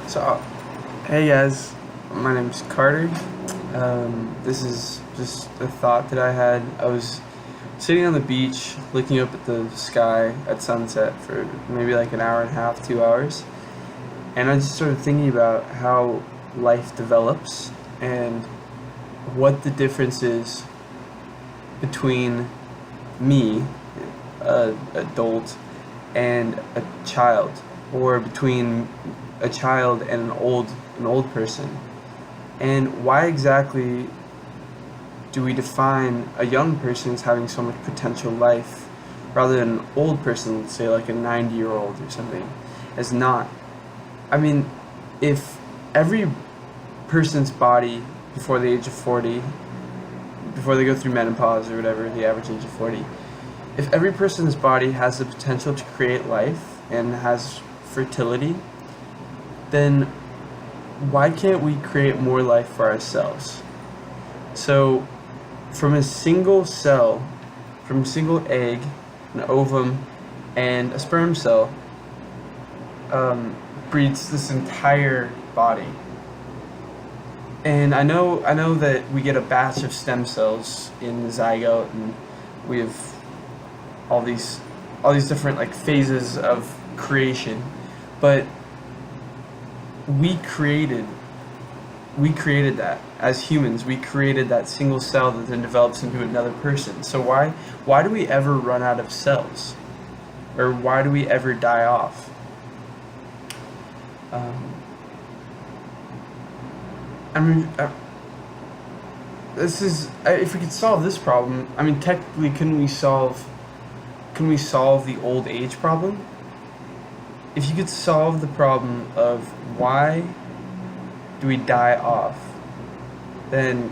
So, hey guys, my name's Carter. This is just a thought that I had. I was sitting on the beach looking up at the sky at sunset for maybe like an hour and a half, 2 hours, and I just started thinking about how life develops and what the difference is between me, an adult, and a child, or between a child and an old person, and why exactly do we define a young person as having so much potential life rather than an old person, let's say like a 90-year-old or something, as not? I mean, if every person's body before the age of 40, before they go through menopause or whatever, the average age of 40, if every person's body has the potential to create life and has fertility, then why can't we create more life for ourselves? So, from a single cell, from a single egg, an ovum, and a sperm cell, breeds this entire body. And I know that we get a batch of stem cells in the zygote, and we have all these different like phases of creation, but we created that as humans. We created that single cell that then develops into another person. So why do we ever run out of cells, or why do we ever die off? I mean, this is if we could solve this problem. I mean, technically, can we solve the old age problem? If you could solve the problem of why do we die off, then,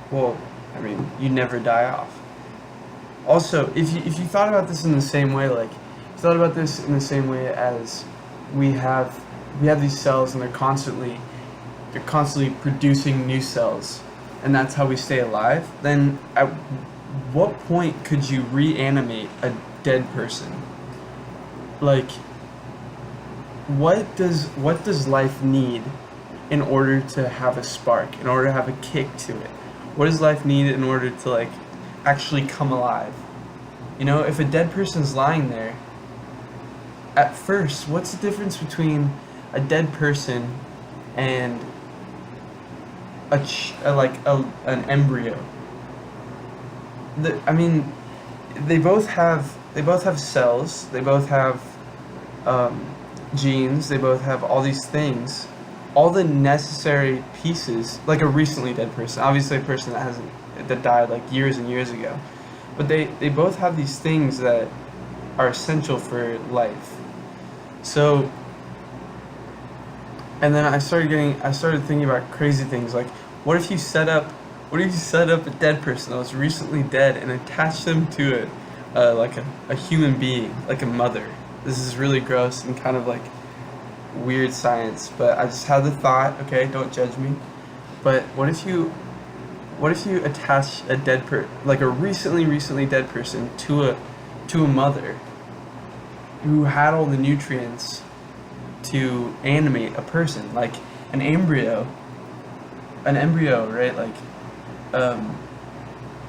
well, I mean, you never die off. Also, if you thought about this in the same way, as we have these cells, and they're constantly producing new cells, and that's how we stay alive, then at what point could you reanimate a dead person? Like, what does life need in order to have a spark, in order to have a kick to it? What does life need in order to like actually come alive? You know, if a dead person's lying there, at first, what's the difference between a dead person and an embryo? I mean, they both have cells, they both have genes, they both have all these things, all the necessary pieces, like a recently dead person, obviously a person that died like years and years ago, but they both have these things that are essential for life. So, and then I started thinking about crazy things, like what if you set up a dead person that was recently dead and attached them to a human being, like a mother? This is really gross and kind of like weird science, but I just had the thought. Okay, don't judge me. But what if you attach like a recently dead person to a mother who had all the nutrients to animate a person, like an embryo, right? Like,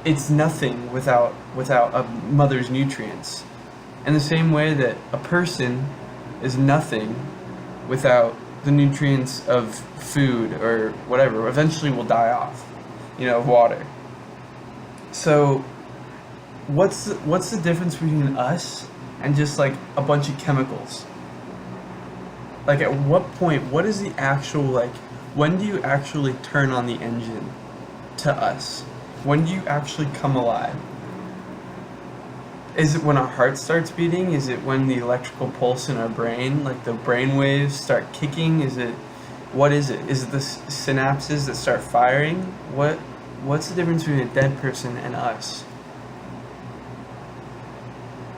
it's nothing without a mother's nutrients. In the same way that a person is nothing without the nutrients of food or whatever, eventually will die off, of water. So, what's the difference between us and just like a bunch of chemicals? Like, at what point, what is the actual, like, when do you actually turn on the engine to us? When do you actually come alive? Is it when our heart starts beating? Is it when the electrical pulse in our brain, like the brain waves, start kicking? What is it? Is it the synapses that start firing? What's the difference between a dead person and us?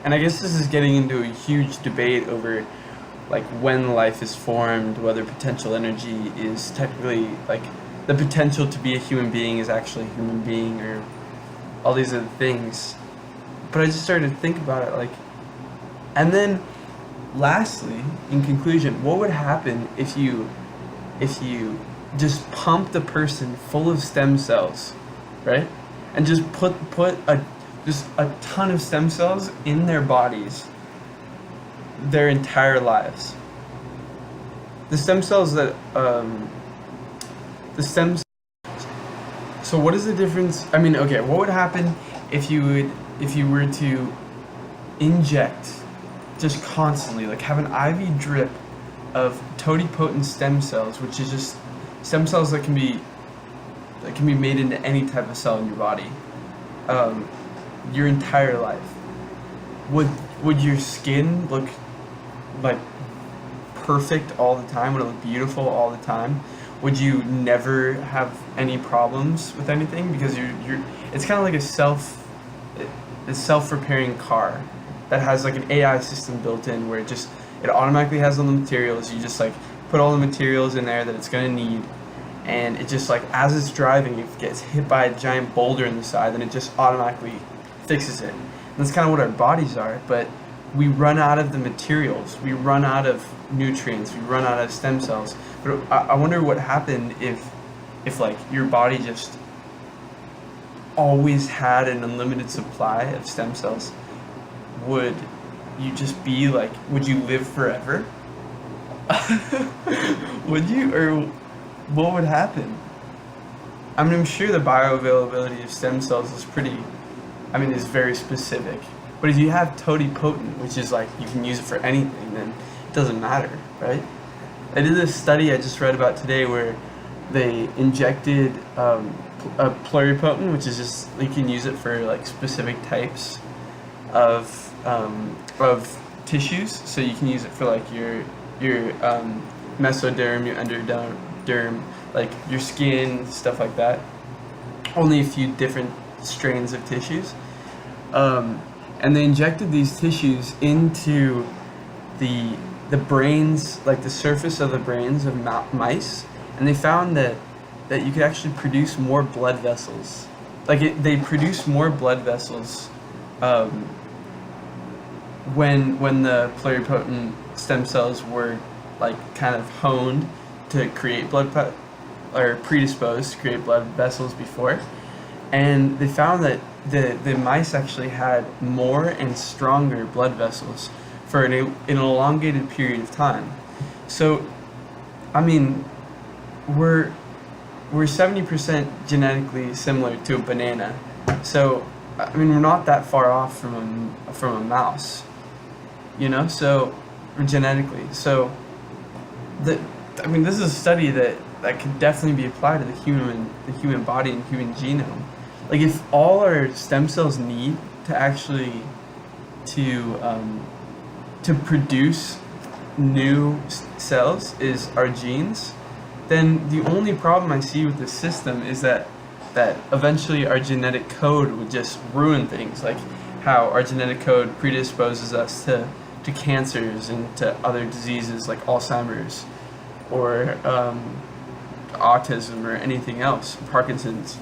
And I guess this is getting into a huge debate over like when life is formed, whether potential energy is technically like the potential to be a human being is actually a human being, or all these other things. But I just started to think about it, like, and then lastly, in conclusion, what would happen if you just pumped a person full of stem cells, right? And just put a ton of stem cells in their bodies their entire lives. The stem cells that the stem So what is the difference? I mean, okay, what would happen if you were to inject just constantly, like have an IV drip of totipotent stem cells, which is just stem cells that can be made into any type of cell in your body, your entire life? Would your skin look like perfect all the time? Would it look beautiful all the time? Would you never have any problems with anything? Because you're it's kind of like a self-repairing car that has like an AI system built in where it automatically has all the materials. You just like put all the materials in there that it's gonna need, and it just like as it's driving, if it gets hit by a giant boulder in the side, then it just automatically fixes it. And that's kind of what our bodies are, but we run out of the materials, we run out of nutrients, we run out of stem cells. But I wonder what happened if like your body just always had an unlimited supply of stem cells. Would you just be like, would you live forever? Would you, or what would happen? I mean, I'm sure the bioavailability of stem cells is is very specific. But if you have totipotent, which is like you can use it for anything, then it doesn't matter, right? I did this study I just read about today where they injected a pluripotent, which is just you can use it for like specific types of tissues. So you can use it for like your mesoderm, your underderm, like your skin, stuff like that. Only a few different strains of tissues. And they injected these tissues into the brains, like the surface of the brains of mice, and they found that you could actually produce more blood vessels. They produce more blood vessels when the pluripotent stem cells were like kind of honed to create or predisposed to create blood vessels before. And they found that the mice actually had more and stronger blood vessels for an elongated period of time. So, I mean, we're 70% genetically similar to a banana. So, I mean, we're not that far off from a mouse, you know. So, genetically, so this is a study that could definitely be applied to the human body and human genome. Like if all our stem cells need to actually to produce new cells is our genes, then the only problem I see with this system is that eventually our genetic code would just ruin things, like how our genetic code predisposes us to cancers and to other diseases like Alzheimer's or autism or anything else, Parkinson's.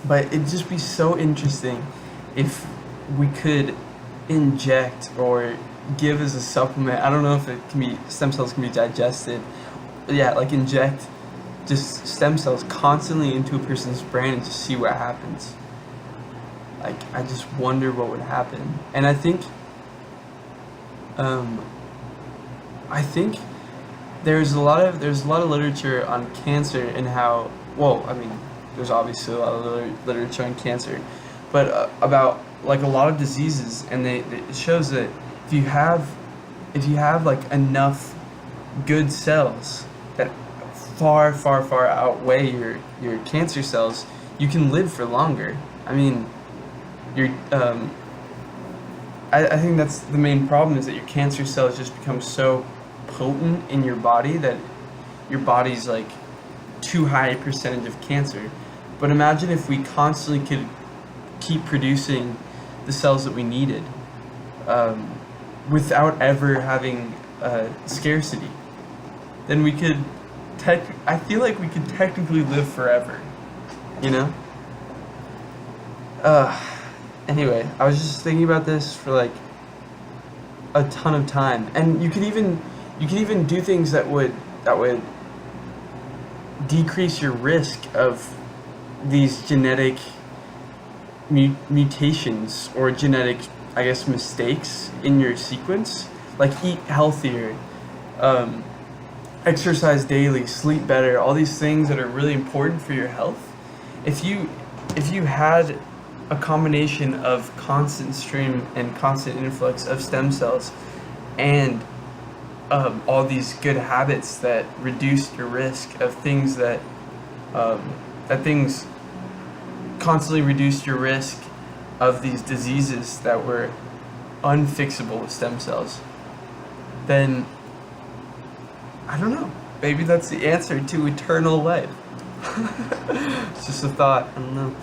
But it'd just be so interesting if we could inject or give as a supplement. I don't know if stem cells can be digested. Yeah, like inject just stem cells constantly into a person's brain and just see what happens. Like, I just wonder what would happen. And I think there's a lot of literature on cancer and how, well, I mean, there's obviously a lot of literature on cancer, but about like a lot of diseases, and it shows that if you have like enough good cells that far outweigh your cancer cells, you can live for longer. I mean, I think that's the main problem, is that your cancer cells just become so potent in your body that your body's like too high a percentage of cancer. But imagine if we constantly could keep producing the cells that we needed without ever having scarcity. Then we could I feel like we could technically live forever, you know? Anyway, I was just thinking about this for like a ton of time, and you could even do things that would decrease your risk of these genetic mutations or genetic, I guess, mistakes in your sequence. Like eat healthier, um, exercise daily, sleep better, all these things that are really important for your health. If you had a combination of constant stream and constant influx of stem cells and all these good habits that reduce your risk of things um, that things constantly reduced your risk of these diseases that were unfixable with stem cells, then I don't know. Maybe that's the answer to eternal life. It's just a thought. I don't know.